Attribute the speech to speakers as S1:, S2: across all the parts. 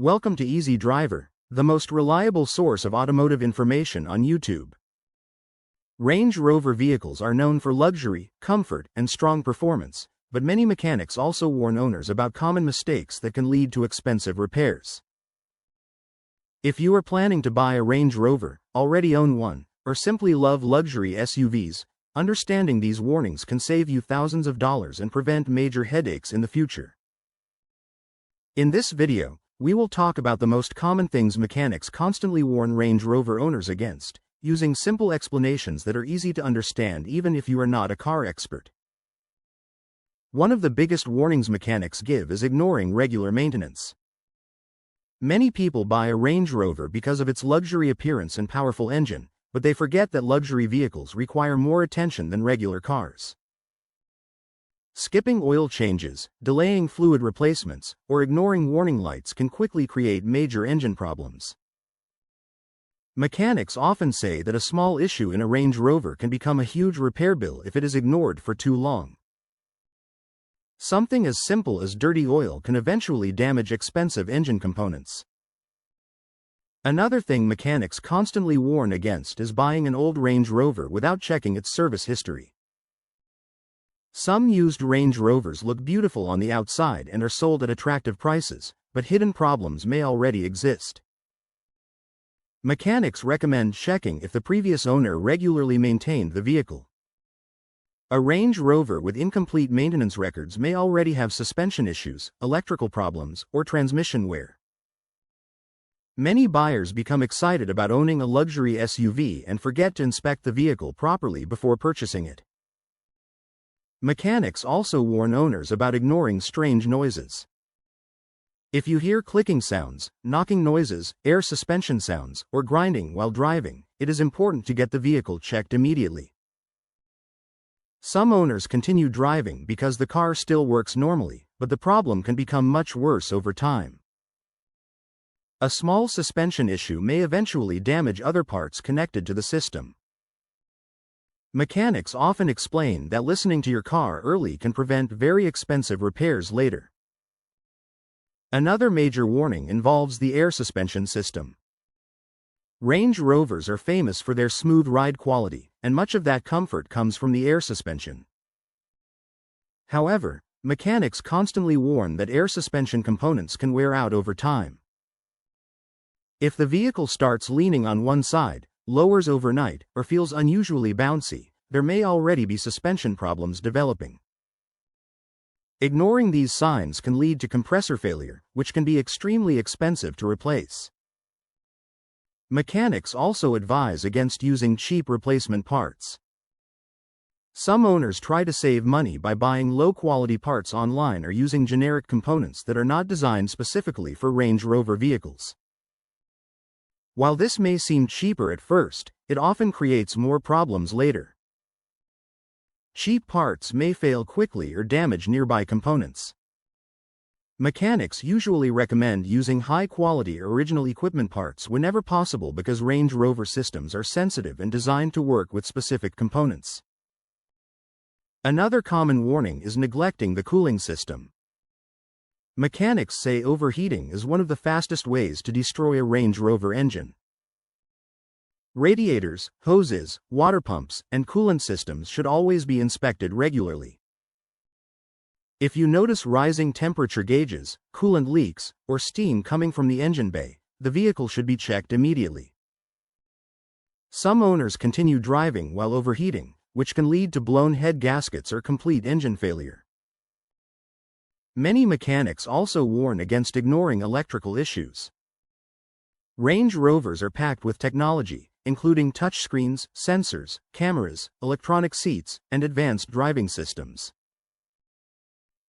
S1: Welcome to Easy Driver, the most reliable source of automotive information on YouTube. Range Rover vehicles are known for luxury, comfort, and strong performance, but many mechanics also warn owners about common mistakes that can lead to expensive repairs. If you are planning to buy a Range Rover, already own one, or simply love luxury SUVs, understanding these warnings can save you thousands of dollars and prevent major headaches in the future. In this video, we will talk about the most common things mechanics constantly warn Range Rover owners against, using simple explanations that are easy to understand even if you are not a car expert. One of the biggest warnings mechanics give is ignoring regular maintenance. Many people buy a Range Rover because of its luxury appearance and powerful engine, but they forget that luxury vehicles require more attention than regular cars. Skipping oil changes, delaying fluid replacements, or ignoring warning lights can quickly create major engine problems. Mechanics often say that a small issue in a Range Rover can become a huge repair bill if it is ignored for too long. Something as simple as dirty oil can eventually damage expensive engine components. Another thing mechanics constantly warn against is buying an old Range Rover without checking its service history. Some used Range Rovers look beautiful on the outside and are sold at attractive prices, but hidden problems may already exist. Mechanics recommend checking if the previous owner regularly maintained the vehicle. A Range Rover with incomplete maintenance records may already have suspension issues, electrical problems, or transmission wear. Many buyers become excited about owning a luxury SUV and forget to inspect the vehicle properly before purchasing it. Mechanics also warn owners about ignoring strange noises. If you hear clicking sounds, knocking noises, air suspension sounds, or grinding while driving, it is important to get the vehicle checked immediately. Some owners continue driving because the car still works normally, but the problem can become much worse over time. A small suspension issue may eventually damage other parts connected to the system. Mechanics often explain that listening to your car early can prevent very expensive repairs later. Another major warning involves the air suspension system. Range Rovers are famous for their smooth ride quality, and much of that comfort comes from the air suspension. However, mechanics constantly warn that air suspension components can wear out over time. If the vehicle starts leaning on one side, lowers overnight, or feels unusually bouncy, there may already be suspension problems developing. Ignoring these signs can lead to compressor failure, which can be extremely expensive to replace. Mechanics also advise against using cheap replacement parts. Some owners try to save money by buying low-quality parts online or using generic components that are not designed specifically for Range Rover vehicles. While this may seem cheaper at first, it often creates more problems later. Cheap parts may fail quickly or damage nearby components. Mechanics usually recommend using high-quality original equipment parts whenever possible because Range Rover systems are sensitive and designed to work with specific components. Another common warning is neglecting the cooling system. Mechanics say overheating is one of the fastest ways to destroy a Range Rover engine. Radiators, hoses, water pumps, and coolant systems should always be inspected regularly. If you notice rising temperature gauges, coolant leaks, or steam coming from the engine bay, the vehicle should be checked immediately. Some owners continue driving while overheating, which can lead to blown head gaskets or complete engine failure. Many mechanics also warn against ignoring electrical issues. Range Rovers are packed with technology, including touchscreens, sensors, cameras, electronic seats, and advanced driving systems.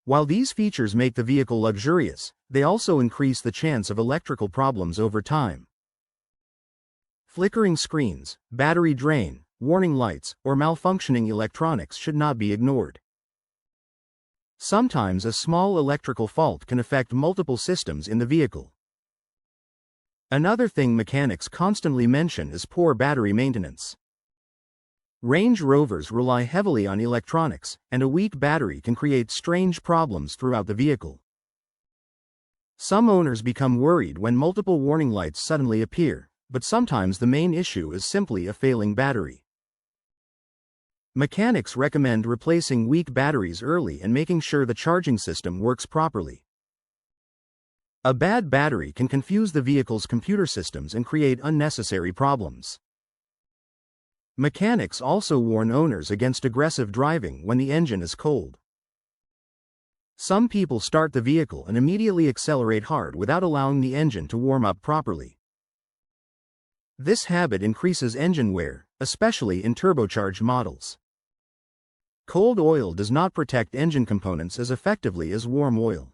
S1: While these features make the vehicle luxurious, they also increase the chance of electrical problems over time. Flickering screens, battery drain, warning lights, or malfunctioning electronics should not be ignored. Sometimes a small electrical fault can affect multiple systems in the vehicle. Another thing mechanics constantly mention is poor battery maintenance. Range Rovers rely heavily on electronics, and a weak battery can create strange problems throughout the vehicle. Some owners become worried when multiple warning lights suddenly appear, but sometimes the main issue is simply a failing battery. Mechanics recommend replacing weak batteries early and making sure the charging system works properly. A bad battery can confuse the vehicle's computer systems and create unnecessary problems. Mechanics also warn owners against aggressive driving when the engine is cold. Some people start the vehicle and immediately accelerate hard without allowing the engine to warm up properly. This habit increases engine wear, especially in turbocharged models. Cold oil does not protect engine components as effectively as warm oil.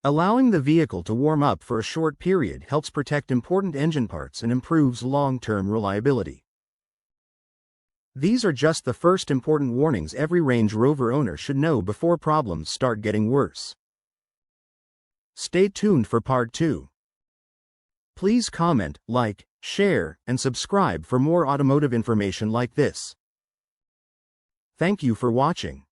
S1: Allowing the vehicle to warm up for a short period helps protect important engine parts and improves long-term reliability. These are just the first important warnings every Range Rover owner should know before problems start getting worse. Stay tuned for Part 2. Please comment, like, share, and subscribe for more automotive information like this. Thank you for watching.